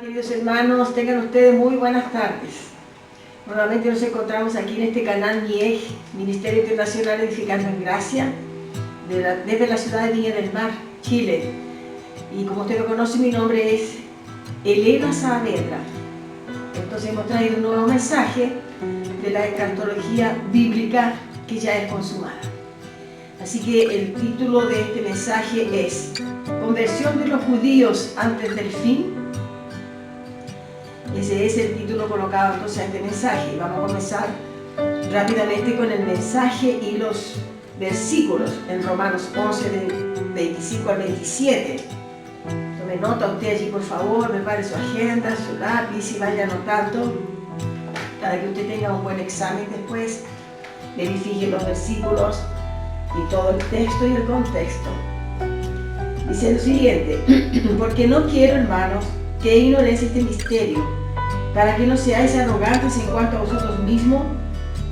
Queridos hermanos, tengan ustedes muy buenas tardes. Nuevamente nos encontramos aquí en este canal MIEG, Ministerio Internacional Edificando en Gracia, desde la ciudad de Viña del Mar, Chile. Y como usted lo conoce, mi nombre es Elena Saavedra. Entonces hemos traído un nuevo mensaje de la escatología bíblica que ya es consumada. Así que el título de este mensaje es Conversión de los judíos antes del fin. Ese es el título colocado entonces a este mensaje. Vamos a comenzar rápidamente con el mensaje y los versículos en Romanos 11, del 25 al 27. Tome nota usted allí, por favor, prepare su agenda, su lápiz y vaya anotando para que usted tenga un buen examen después. Verifique los versículos y todo el texto y el contexto. Dice lo siguiente: porque no quiero, hermanos, que ignoréis este misterio, para que no seáis arrogantes en cuanto a vosotros mismos,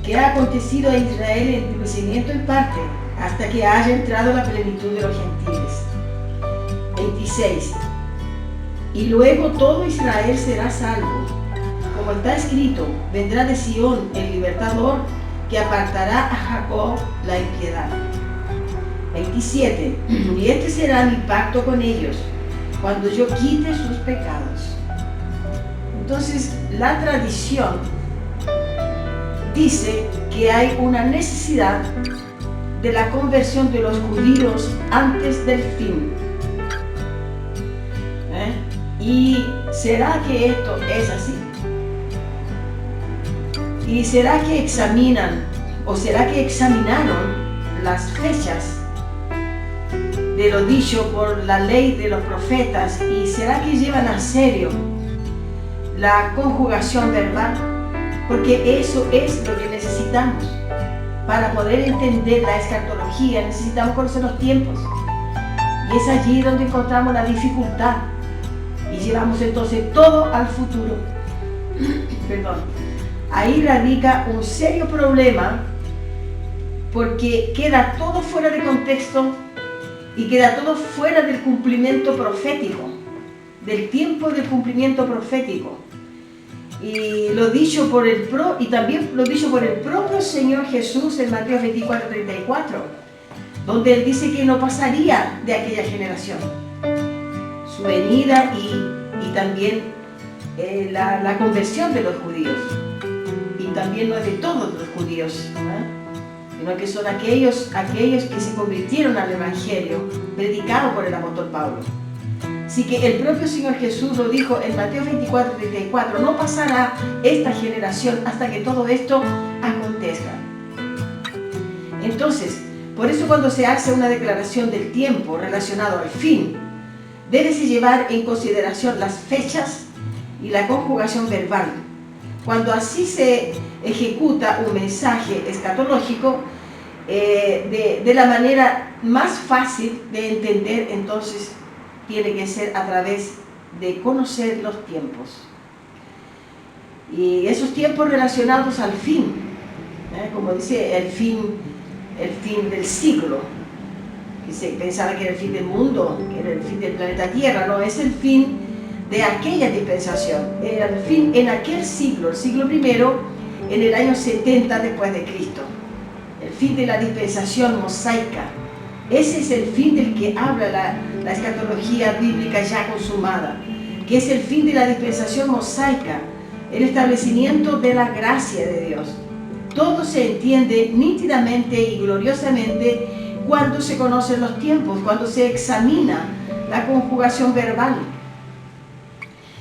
que ha acontecido a Israel el endurecimiento en parte, hasta que haya entrado la plenitud de los gentiles. 26. Y luego todo Israel será salvo. Como está escrito, vendrá de Sión el libertador, que apartará a Jacob la impiedad. 27. Y este será mi pacto con ellos, cuando yo quite sus pecados. Entonces, la tradición dice que hay una necesidad de la conversión de los judíos antes del fin. ¿Y será que esto es así? ¿Y será que examinan o será que examinaron las fechas de lo dicho por la ley de los profetas? ¿Y será que llevan a serio la conjugación verbal? Porque eso es lo que necesitamos. Para poder entender la escatología necesitamos conocer los tiempos. Y es allí donde encontramos la dificultad. Y llevamos entonces todo al futuro. Perdón. Ahí radica un serio problema, porque queda todo fuera de contexto y queda todo fuera del cumplimiento profético, del tiempo del cumplimiento profético. Y lo dicho por y también lo dicho por el propio Señor Jesús en Mateo 24:34, donde Él dice que no pasaría de aquella generación. Su venida y también la conversión de los judíos. Y también no es de todos los judíos, sino que son aquellos que se convirtieron al Evangelio predicado por el apóstol Pablo. Así que el propio Señor Jesús lo dijo en Mateo 24:34, no pasará esta generación hasta que todo esto acontezca. Entonces, por eso cuando se hace una declaración del tiempo relacionado al fin, débese llevar en consideración las fechas y la conjugación verbal. Cuando así se ejecuta un mensaje escatológico, de la manera más fácil de entender, entonces tiene que ser a través de conocer los tiempos. Y esos tiempos relacionados al fin, como dice el fin del siglo, que se pensaba que era el fin del mundo, que era el fin del planeta Tierra. No, es el fin de aquella dispensación, era el fin en aquel siglo, el siglo primero, en el año 70 después de Cristo, el fin de la dispensación mosaica. Ese es el fin del que habla la escatología bíblica ya consumada, que es el fin de la dispensación mosaica, el establecimiento de la gracia de Dios. Todo se entiende nítidamente y gloriosamente cuando se conocen los tiempos, cuando se examina la conjugación verbal,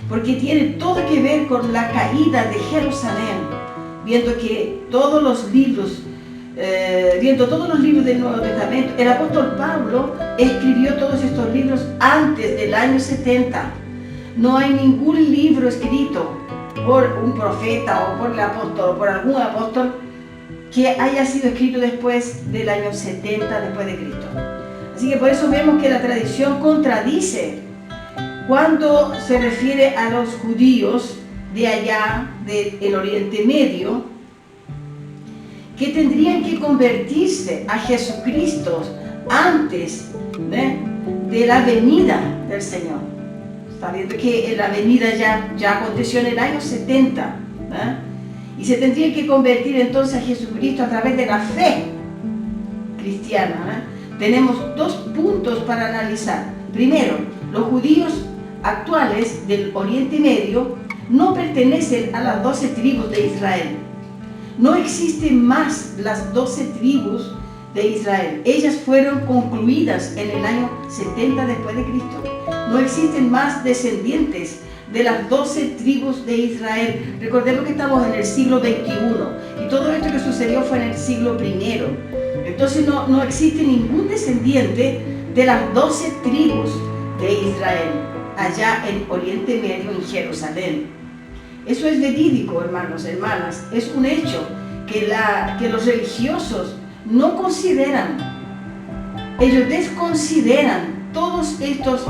porque tiene todo que ver con la caída de Jerusalén, viendo todos los libros del Nuevo Testamento. El apóstol Pablo escribió todos estos libros antes del año 70. No hay ningún libro escrito por un profeta o por el apóstol o por algún apóstol que haya sido escrito después del año 70 después de Cristo. Así que por eso vemos que la tradición contradice cuando se refiere a los judíos de allá, del Oriente Medio, que tendrían que convertirse a Jesucristo antes de la venida del Señor. Está viendo que la venida ya aconteció en el año 70, y se tendrían que convertir entonces a Jesucristo a través de la fe cristiana. Tenemos dos puntos para analizar. Primero, los judíos actuales del Oriente Medio no pertenecen a las 12 tribus de Israel. No existen más las 12 tribus de Israel. Ellas fueron concluidas en el año 70 después de Cristo. No existen más descendientes de las 12 tribus de Israel. Recordemos que estamos en el siglo XXI y todo esto que sucedió fue en el siglo I. Entonces no existe ningún descendiente de las 12 tribus de Israel allá en Oriente Medio, en Jerusalén. Eso es verídico, hermanos, hermanas. Es un hecho que los religiosos no consideran. Ellos desconsideran todos estos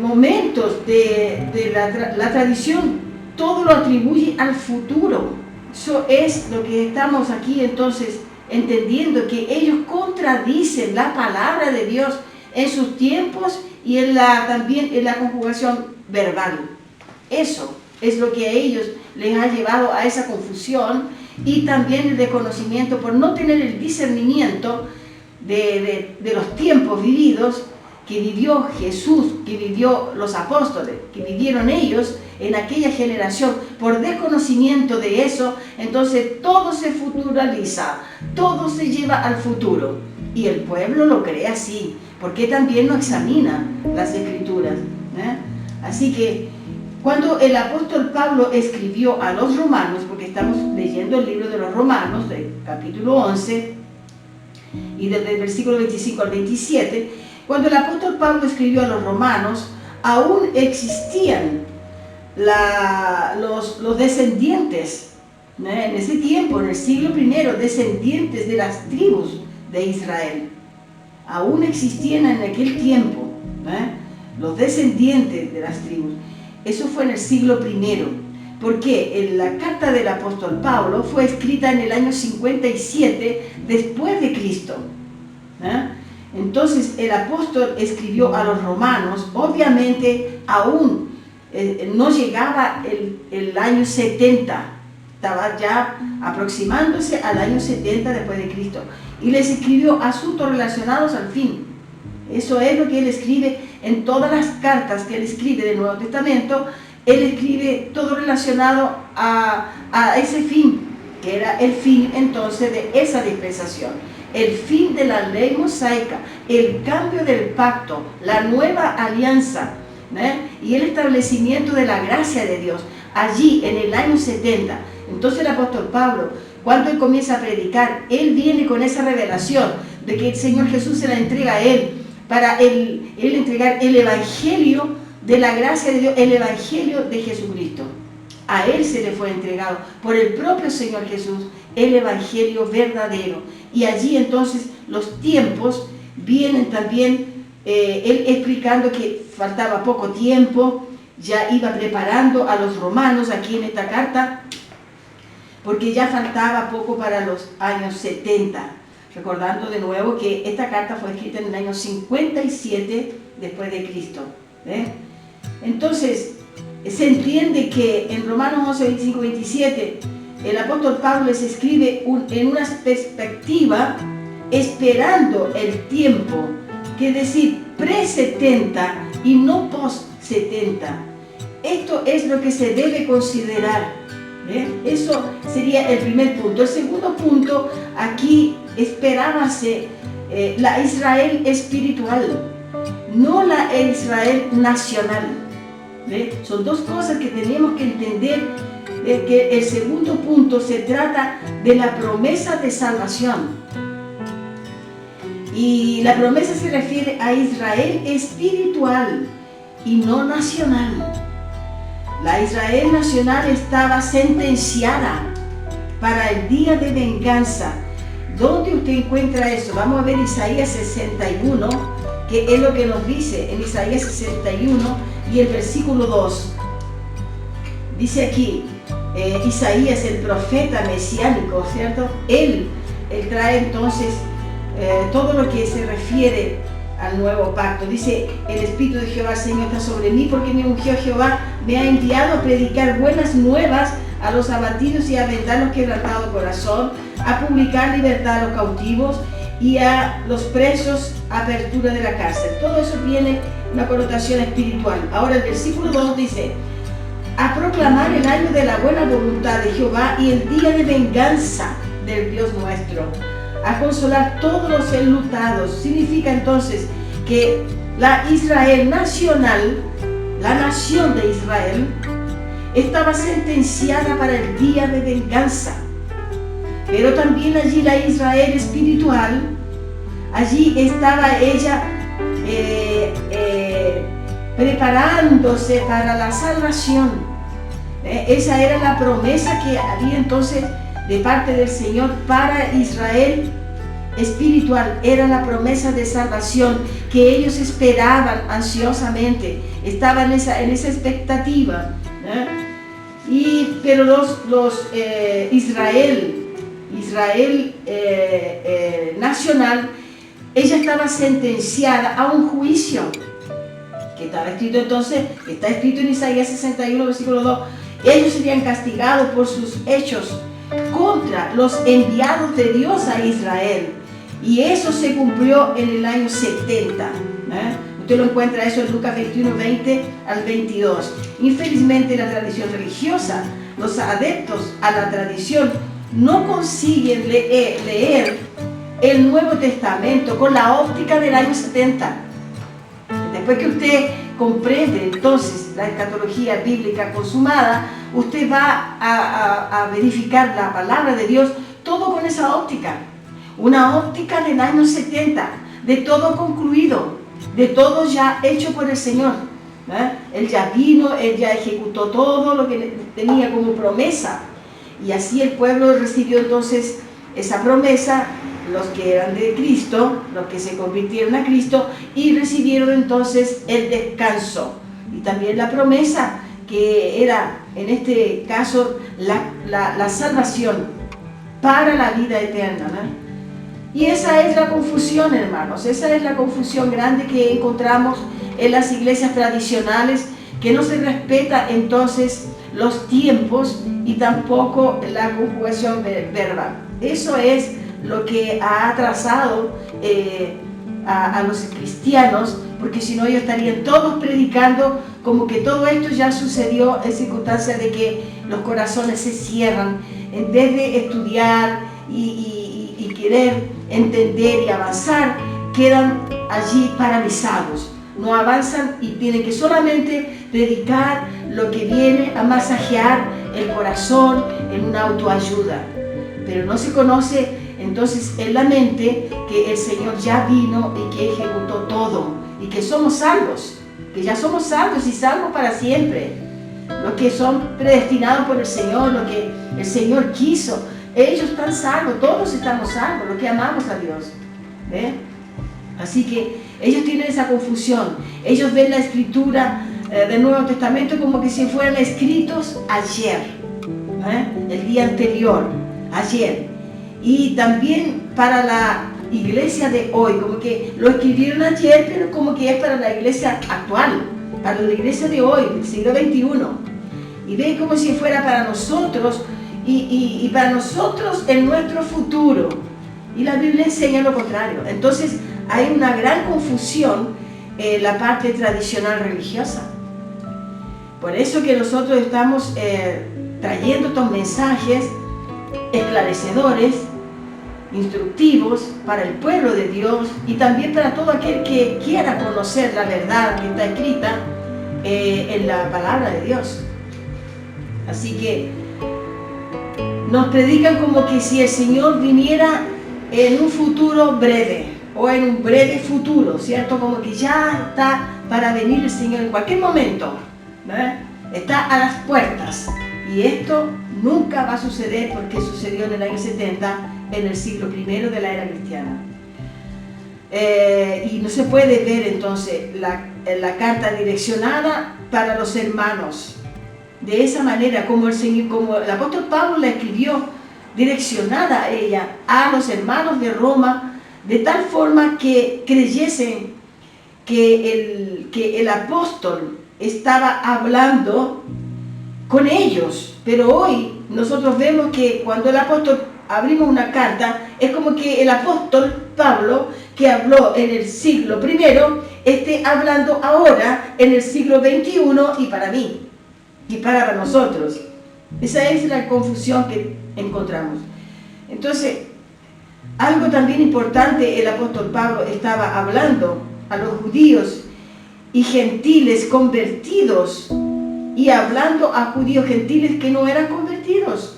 momentos de la tradición. Todo lo atribuye al futuro. Eso es lo que estamos aquí entonces entendiendo, que ellos contradicen la palabra de Dios en sus tiempos y también en la conjugación verbal. Eso es lo que a ellos les ha llevado a esa confusión, y también el desconocimiento por no tener el discernimiento de los tiempos vividos, que vivió Jesús, que vivió los apóstoles, que vivieron ellos en aquella generación. Por desconocimiento de eso, entonces todo se futuraliza, todo se lleva al futuro, y el pueblo lo cree así, porque también no examina las escrituras. Así que cuando el apóstol Pablo escribió a los romanos, porque estamos leyendo el libro de los Romanos, del capítulo 11, y desde el versículo 25 al 27, cuando el apóstol Pablo escribió a los romanos, aún existían los descendientes, en ese tiempo, en el siglo I, descendientes de las tribus de Israel. Aún existían en aquel tiempo los descendientes de las tribus. Eso fue en el siglo I, porque la carta del apóstol Pablo fue escrita en el año 57 después de Cristo. Entonces el apóstol escribió a los romanos, obviamente aún no llegaba el año 70, estaba ya aproximándose al año 70 después de Cristo, y les escribió asuntos relacionados al fin. Eso es lo que él escribe en todas las cartas que él escribe del Nuevo Testamento. Él escribe todo relacionado a ese fin, que era el fin entonces de esa dispensación, el fin de la ley mosaica, el cambio del pacto, la nueva alianza, y el establecimiento de la gracia de Dios, allí en el año 70. Entonces el apóstol Pablo, cuando él comienza a predicar, él viene con esa revelación de que el Señor Jesús se la entrega a él, para él entregar el evangelio de la gracia de Dios, el evangelio de Jesucristo. A él se le fue entregado por el propio Señor Jesús el evangelio verdadero. Y allí entonces los tiempos vienen también, él explicando que faltaba poco tiempo, ya iba preparando a los romanos aquí en esta carta, porque ya faltaba poco para los años 70. Recordando de nuevo que esta carta fue escrita en el año 57 después de Cristo. Entonces, se entiende que en Romanos 11, 25, 27, el apóstol Pablo les escribe en una perspectiva esperando el tiempo, que es decir, pre-70 y no post-70. Esto es lo que se debe considerar. Eso sería el primer punto. El segundo punto, aquí esperábase la Israel espiritual, no la Israel nacional. Son dos cosas que tenemos que entender, que el segundo punto se trata de la promesa de salvación. Y la promesa se refiere a Israel espiritual y no nacional. La Israel nacional estaba sentenciada para el día de venganza. ¿Dónde usted encuentra eso? Vamos a ver Isaías 61, que es lo que nos dice en Isaías 61 y el versículo 2. Dice aquí, Isaías, el profeta mesiánico, ¿cierto? Él trae entonces todo lo que se refiere al nuevo pacto. Dice, el Espíritu de Jehová, Señor, está sobre mí, porque me ungió Jehová, me ha enviado a predicar buenas nuevas a los abatidos y a vendar los quebrantados corazón, a publicar libertad a los cautivos y a los presos apertura de la cárcel. Todo eso tiene una connotación espiritual. Ahora el versículo 2 dice, a proclamar el año de la buena voluntad de Jehová y el día de venganza del Dios nuestro, a consolar todos los enlutados. Significa entonces que la Israel nacional, la nación de Israel, estaba sentenciada para el día de venganza. Pero también allí la Israel espiritual, allí estaba ella preparándose para la salvación. Esa era la promesa que había entonces de parte del Señor para Israel espiritual. Era la promesa de salvación que ellos esperaban ansiosamente, estaban en esa expectativa. Pero Israel nacional, ella estaba sentenciada a un juicio que estaba escrito entonces, está escrito en Isaías 61 versículo 2. Ellos serían castigados por sus hechos contra los enviados de Dios a Israel, y eso se cumplió en el año 70. Usted lo encuentra eso en Lucas 21, 20 al 22. Infelizmente la tradición religiosa, los adeptos a la tradición no consiguen leer el Nuevo Testamento con la óptica del año 70. Después que usted comprende entonces la escatología bíblica consumada, usted va a verificar la palabra de Dios todo con esa óptica. Una óptica del año 70, de todo concluido, de todo ya hecho por el Señor. Él ya vino, Él ya ejecutó todo lo que tenía como promesa. Y así el pueblo recibió entonces esa promesa, los que eran de Cristo, los que se convirtieron a Cristo, y recibieron entonces el descanso. Y también la promesa que era, en este caso, la salvación para la vida eterna, Y esa es la confusión, hermanos, esa es la confusión grande que encontramos en las iglesias tradicionales, que no se respeta entonces los tiempos y tampoco la conjugación verbal. Eso es lo que ha atrasado a los cristianos, porque si no ellos estarían todos predicando como que todo esto ya sucedió en circunstancias de que los corazones se cierran, en vez de estudiar y querer entender y avanzar, quedan allí paralizados, no avanzan y tienen que solamente predicar lo que viene a masajear el corazón en una autoayuda, pero no se conoce entonces en la mente que el Señor ya vino y que ejecutó todo, y que somos salvos, que ya somos salvos y salvos para siempre. Los que son predestinados por el Señor, lo que el Señor quiso, ellos están salvos, todos estamos salvos, los que amamos a Dios. Así que ellos tienen esa confusión, ellos ven la escritura del Nuevo Testamento como que si fueran escritos ayer, el día anterior, ayer. Y también para la iglesia de hoy, como que lo escribieron ayer, pero como que es para la iglesia actual, para la iglesia de hoy, del siglo XXI. Y ven como si fuera para nosotros y para nosotros en nuestro futuro. Y la Biblia enseña lo contrario. Entonces hay una gran confusión en la parte tradicional religiosa. Por eso que nosotros estamos trayendo estos mensajes esclarecedores, instructivos para el pueblo de Dios y también para todo aquel que quiera conocer la verdad que está escrita en la palabra de Dios. Así que nos predican como que si el Señor viniera en un futuro breve o en un breve futuro, ¿cierto? Como que ya está para venir el Señor en cualquier momento, está a las puertas. Y esto nunca va a suceder porque sucedió en el año 70 en el siglo I de la era cristiana. Y no se puede ver entonces la carta direccionada para los hermanos. De esa manera, como el apóstol Pablo la escribió, direccionada a ella, a los hermanos de Roma, de tal forma que creyesen que el apóstol estaba hablando con ellos. Pero hoy nosotros vemos que cuando el apóstol abrimos una carta, es como que el apóstol Pablo, que habló en el siglo I, esté hablando ahora en el siglo XXI y para mí, y para nosotros. Esa es la confusión que encontramos. Entonces, algo también importante, el apóstol Pablo estaba hablando a los judíos y gentiles convertidos, y hablando a judíos gentiles que no eran convertidos,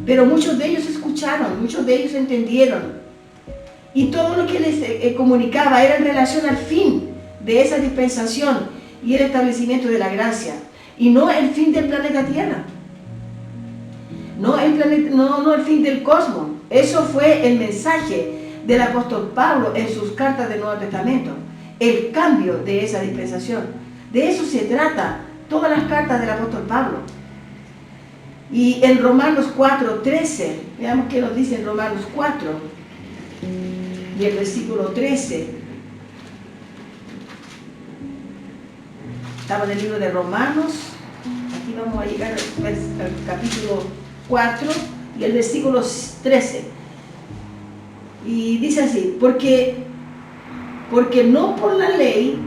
pero muchos de ellos escucharon, muchos de ellos entendieron, y todo lo que les comunicaba era en relación al fin de esa dispensación y el establecimiento de la gracia, y no el fin del planeta Tierra, no el fin del cosmos. Eso fue el mensaje del apóstol Pablo en sus cartas del Nuevo Testamento, el cambio de esa dispensación. De eso se trata todas las cartas del apóstol Pablo. Y en Romanos 4:13, veamos qué nos dice en Romanos 4, y el versículo 13. Estaba en el libro de Romanos, aquí vamos a llegar al capítulo 4 y el versículo 13. Y dice así: porque no por la ley,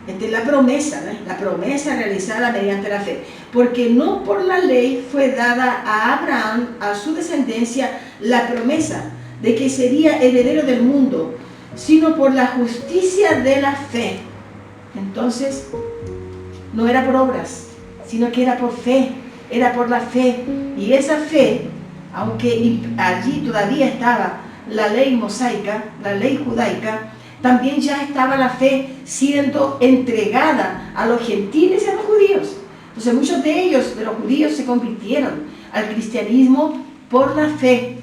esta es la promesa realizada mediante la fe, porque no por la ley fue dada a Abraham, a su descendencia, la promesa de que sería heredero del mundo, sino por la justicia de la fe. Entonces, no era por obras, sino que era por fe, era por la fe. Y esa fe, aunque allí todavía estaba la ley mosaica, la ley judaica, también ya estaba la fe siendo entregada a los gentiles y a los judíos. Entonces muchos de ellos, de los judíos, se convirtieron al cristianismo por la fe,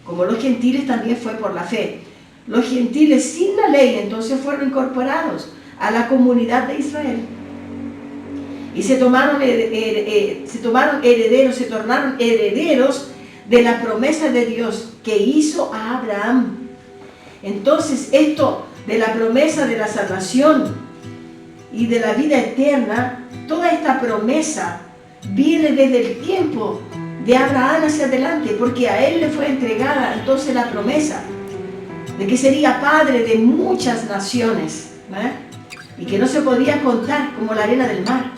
como los gentiles también fue por la fe. Los gentiles sin la ley entonces fueron incorporados a la comunidad de Israel y se tornaron herederos de la promesa de Dios que hizo a Abraham. Entonces esto de la promesa de la salvación y de la vida eterna, toda esta promesa viene desde el tiempo de Abraham hacia adelante, porque a él le fue entregada entonces la promesa de que sería padre de muchas naciones, y que no se podía contar como la arena del mar.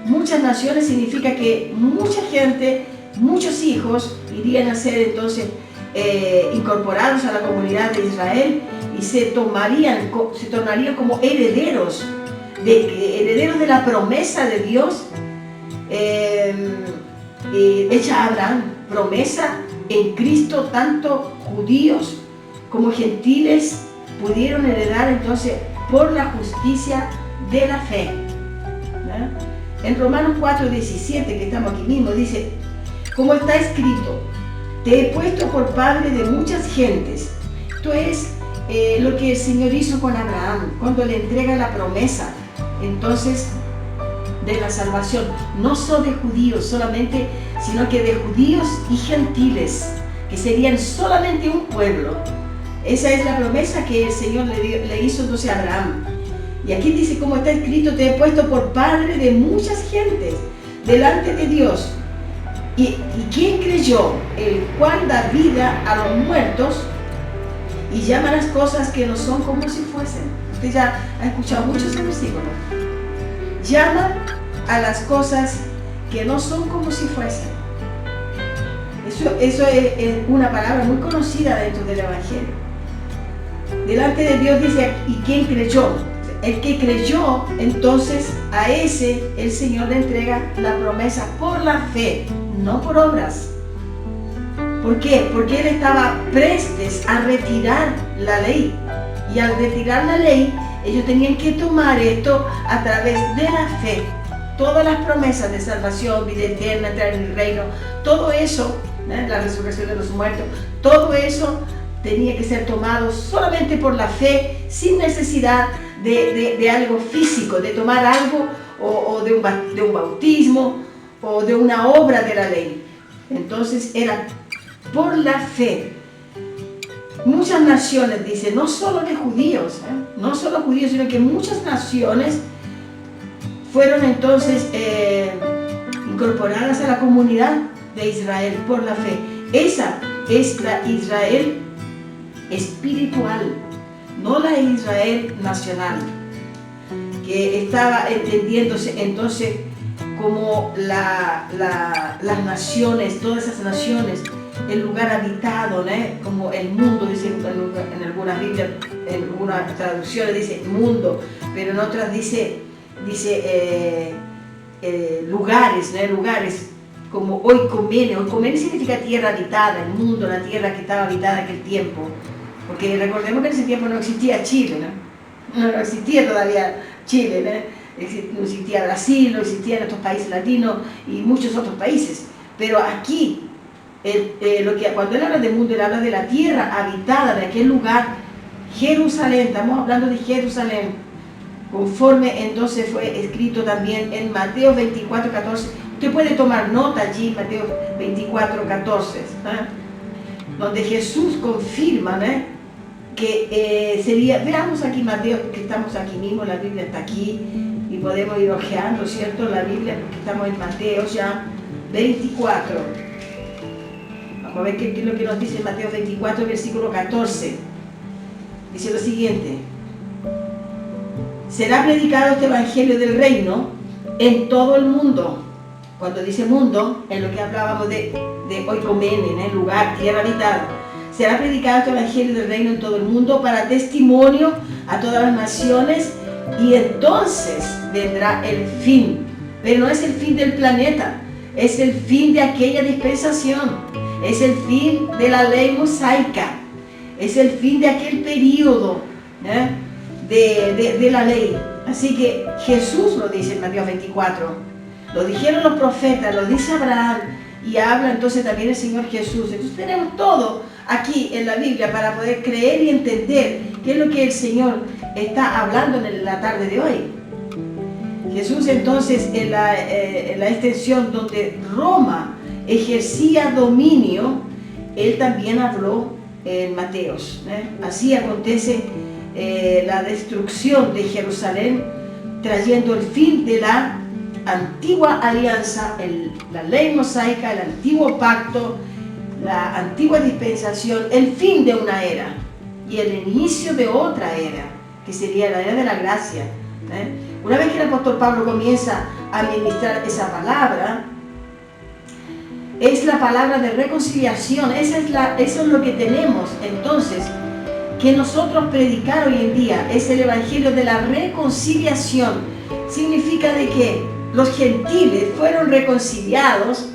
Muchas naciones significa que mucha gente, muchos hijos irían a ser entonces incorporados a la comunidad de Israel y se tornarían como herederos de la promesa de Dios hecha a Abraham, promesa en Cristo. Tanto judíos como gentiles pudieron heredar entonces por la justicia de la fe. En Romanos 4:17, que estamos aquí mismo, dice: como está escrito, te he puesto por padre de muchas gentes. Esto es lo que el Señor hizo con Abraham cuando le entrega la promesa entonces de la salvación, no solo de judíos solamente, sino que de judíos y gentiles, que serían solamente un pueblo. Esa es la promesa que el Señor le hizo entonces a Abraham. Y aquí dice: como está escrito, te he puesto por padre de muchas gentes delante de Dios. ¿Y quién creyó? El cual da vida a los muertos y llama a las cosas que no son como si fuesen. Usted ya ha escuchado mucho ese versículo. Llama a las cosas que no son como si fuesen. Eso es una palabra muy conocida dentro del Evangelio. Delante de Dios dice: ¿y quién creyó? El que creyó, entonces a ese el Señor le entrega la promesa por la fe, no por obras. ¿Por qué? Porque él estaba prestes a retirar la ley. Y al retirar la ley, ellos tenían que tomar esto a través de la fe. Todas las promesas de salvación, vida eterna, entrar en el reino, todo eso la resurrección de los muertos, todo eso tenía que ser tomado solamente por la fe, sin necesidad de algo físico, de tomar algo o de un bautismo o de una obra de la ley. Entonces era por la fe. Muchas naciones, dice, no solo de judíos, no solo judíos, sino que muchas naciones fueron entonces incorporadas a la comunidad de Israel por la fe. Esa es la Israel espiritual, no la Israel nacional, que estaba entendiéndose entonces como las naciones, todas esas naciones, el lugar habitado, ¿no? Como el mundo, dice en algunas Biblias, en algunas traducciones dice mundo, pero en otras dice lugares, ¿no? Lugares como Oikomene. Oikomene significa tierra habitada, el mundo, la tierra que estaba habitada en aquel tiempo, porque recordemos que en ese tiempo no existía Chile, no existía todavía Chile, no existía Brasil, no existían estos países latinos y muchos otros países, pero aquí cuando él habla de mundo, él habla de la tierra habitada, de aquel lugar, Jerusalén. Estamos hablando de Jerusalén, conforme entonces fue escrito también en Mateo 24:14. Usted puede tomar nota allí, Mateo 24:14, donde Jesús confirma que sería, veamos aquí Mateo, que estamos aquí mismo, la Biblia está aquí y podemos ir ojeando, ¿cierto? La Biblia, porque estamos en Mateo ya 24. Vamos a ver qué es lo que nos dice Mateo 24, versículo 14. Dice lo siguiente: será predicado este evangelio del reino en todo el mundo. Cuando dice mundo, es lo que hablábamos de Oikomene, en el lugar, tierra habitada. Será predicado este evangelio del reino en todo el mundo para testimonio a todas las naciones, y entonces vendrá el fin. Pero no es el fin del planeta, es el fin de aquella dispensación. Es el fin de la ley mosaica, es el fin de aquel periodo de la ley. Así que Jesús lo dice en Mateo 24, lo dijeron los profetas, lo dice Abraham, y habla entonces también el Señor Jesús. Entonces tenemos todo aquí en la Biblia para poder creer y entender qué es lo que el Señor está hablando en la tarde de hoy. Jesús entonces en la extensión donde Roma ejercía dominio, él también habló en Mateos. Así acontece la destrucción de Jerusalén, trayendo el fin de la antigua alianza, la ley mosaica, el antiguo pacto, la antigua dispensación, el fin de una era y el inicio de otra era, que sería la era de la gracia. Una vez que el apóstol Pablo comienza a ministrar esa palabra, es la palabra de reconciliación. Eso es lo que tenemos entonces que nosotros predicar hoy en día, es el evangelio de la reconciliación. Significa de que los gentiles fueron reconciliados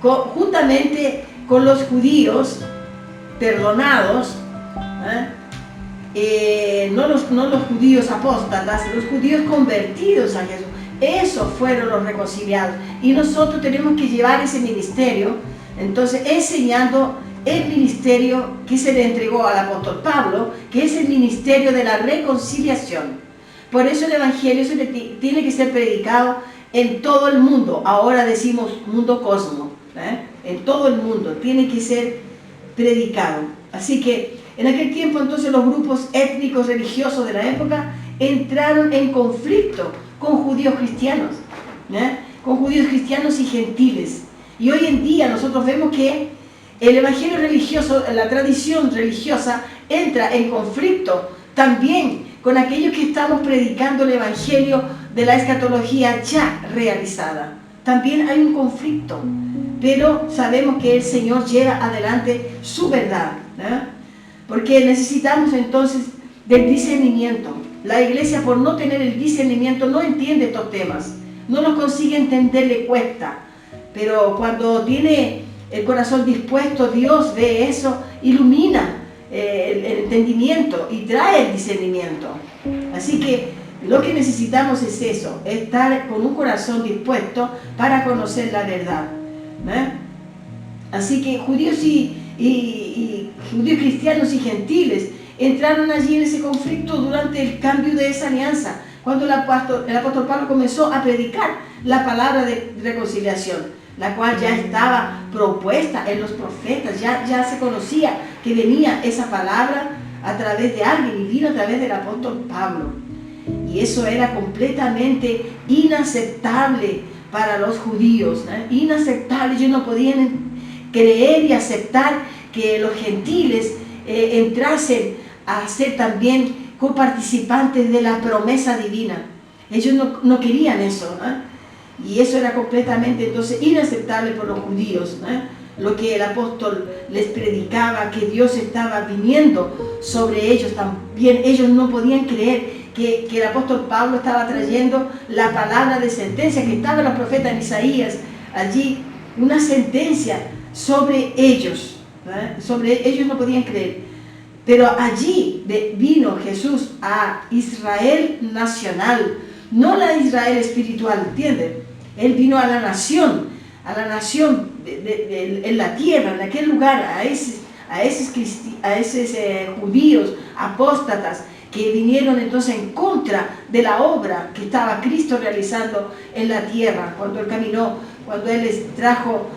juntamente con los judíos, perdonados, no los judíos apóstatas, los judíos convertidos a Jesús. Esos fueron los reconciliados, y nosotros tenemos que llevar ese ministerio, entonces enseñando el ministerio que se le entregó al apóstol Pablo, que es el ministerio de la reconciliación. Por eso el evangelio tiene que ser predicado en todo el mundo. Ahora decimos mundo cosmo, en todo el mundo tiene que ser predicado. Así que en aquel tiempo entonces los grupos étnicos religiosos de la época entraron en conflicto con judíos cristianos, con judíos cristianos y gentiles. Y hoy en día nosotros vemos que el evangelio religioso, la tradición religiosa, entra en conflicto también con aquellos que estamos predicando el evangelio de la escatología ya realizada. También hay un conflicto, pero sabemos que el Señor lleva adelante su verdad, porque necesitamos entonces del discernimiento. La iglesia, por no tener el discernimiento, no entiende estos temas, no los consigue entender, le cuesta. Pero cuando tiene el corazón dispuesto, Dios ve eso, ilumina el entendimiento y trae el discernimiento. Así que lo que necesitamos es eso, estar con un corazón dispuesto para conocer la verdad. Así que judíos judíos cristianos y gentiles entraron allí en ese conflicto durante el cambio de esa alianza, cuando el apóstol Pablo comenzó a predicar la palabra de reconciliación, la cual ya estaba propuesta en los profetas, ya se conocía que venía esa palabra a través de alguien, y vino a través del apóstol Pablo. Y eso era completamente inaceptable para los judíos, inaceptable. Ellos no podían creer y aceptar que los gentiles entrasen a ser también coparticipantes de la promesa divina. Ellos no querían eso, y eso era completamente entonces inaceptable por los judíos, lo que el apóstol les predicaba, que Dios estaba viniendo sobre ellos también. Ellos no podían creer que el apóstol Pablo estaba trayendo la palabra de sentencia, que estaba en los profetas en Isaías, allí una sentencia sobre ellos, sobre ellos no podían creer. Pero allí vino Jesús a Israel nacional, no la Israel espiritual, ¿entienden? Él vino a la nación en la tierra, en aquel lugar, a esos judíos apóstatas que vinieron entonces en contra de la obra que estaba Cristo realizando en la tierra, cuando Él caminó, cuando Él les trajo,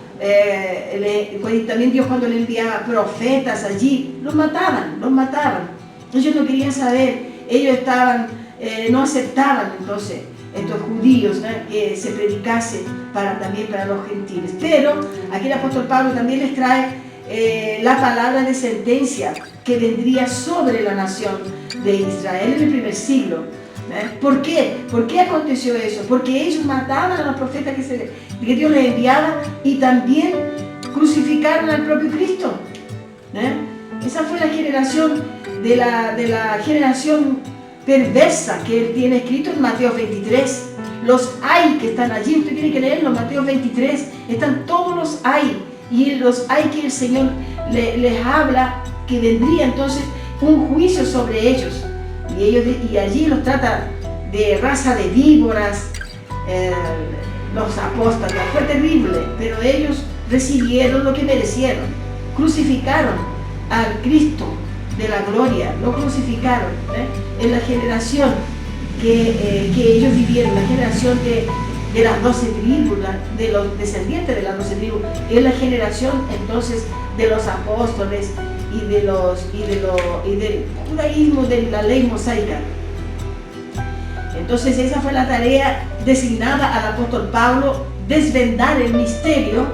también Dios cuando le enviaba profetas allí, los mataban. Ellos no querían saber, ellos no aceptaban entonces estos judíos, que se predicase también para los gentiles. Pero aquí el apóstol Pablo también les trae la palabra de sentencia que vendría sobre la nación de Israel en el primer siglo. ¿Por qué? ¿Por qué aconteció eso? Porque ellos mataban a los profetas que Dios les enviaba, y también crucificaron al propio Cristo. Esa fue la generación de la generación perversa que Él tiene escrito en Mateo 23. Los hay que están allí, usted tiene que leerlo, Mateo 23, están todos los hay, y los hay que el Señor les habla que vendría entonces un juicio sobre ellos, y allí los trata de raza de víboras, los apóstatas. Fue terrible, pero ellos recibieron lo que merecieron, crucificaron al Cristo de la gloria, lo crucificaron en la generación que ellos vivieron, la generación de las 12 tribus, de los descendientes de las 12 tribus, es la generación entonces de los apóstoles y del judaísmo, de la ley mosaica. Entonces esa fue la tarea designada al apóstol Pablo, desvendar el misterio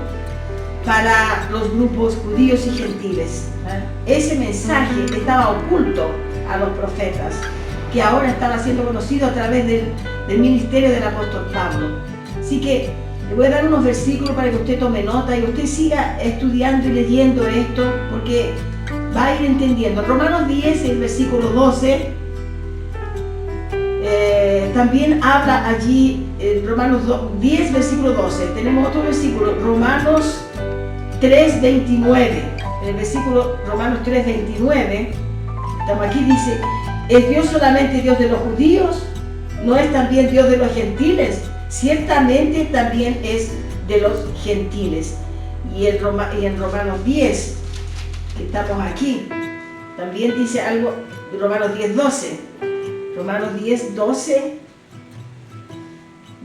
para los grupos judíos y gentiles. Ese mensaje estaba oculto a los profetas, que ahora estaba siendo conocido a través del ministerio del apóstol Pablo. Así que le voy a dar unos versículos para que usted tome nota y usted siga estudiando y leyendo esto, porque va a ir entendiendo. Romanos 10, el versículo 12, también habla allí, Romanos 10, versículo 12. Tenemos otro versículo, Romanos 3, 29. En el versículo Romanos 3, 29, estamos aquí, dice: ¿es Dios solamente Dios de los judíos? ¿No es también Dios de los gentiles? Ciertamente también es de los gentiles. Y en Romanos 10, que estamos aquí, también dice algo, Romanos 10, 12. Romanos 10, 12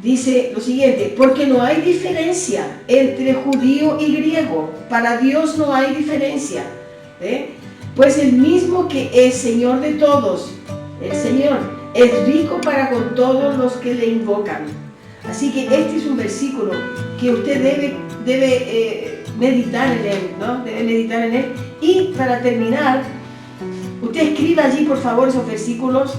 dice lo siguiente: porque no hay diferencia entre judío y griego, para Dios no hay diferencia, pues el mismo que es Señor de todos, el Señor, es rico para con todos los que le invocan. Así que este es un versículo que usted debe meditar en él, ¿no? Debe meditar en él. Y para terminar, usted escriba allí por favor esos versículos.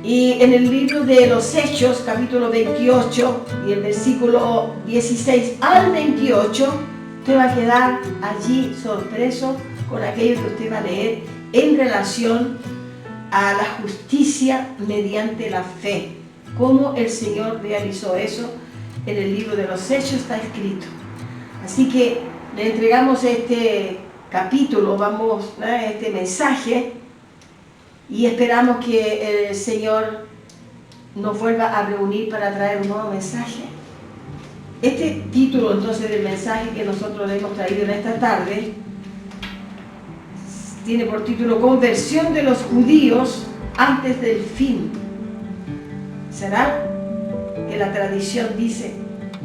Y en el libro de los Hechos, capítulo 28, y el versículo 16 al 28, usted va a quedar allí sorpreso con aquello que usted va a leer en relación a la justicia mediante la fe. Cómo el Señor realizó eso en el libro de los Hechos está escrito. Así que le entregamos este capítulo, este mensaje, y esperamos que el Señor nos vuelva a reunir para traer un nuevo mensaje. Este título entonces del mensaje que nosotros le hemos traído en esta tarde tiene por título Conversión de los judíos antes del fin. ¿Será que la tradición dice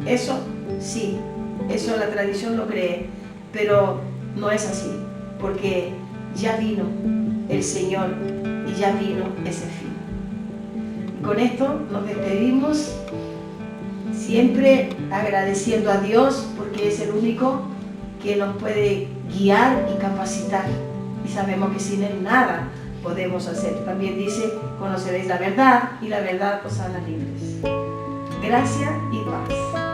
eso? Sí, eso la tradición lo cree, pero no es así, porque ya vino el Señor y ya vino ese fin. Y con esto nos despedimos, siempre agradeciendo a Dios, porque es el único que nos puede guiar y capacitar. Y sabemos que sin Él nada podemos hacer. También dice, conoceréis la verdad y la verdad os hará libres. Gracia y paz.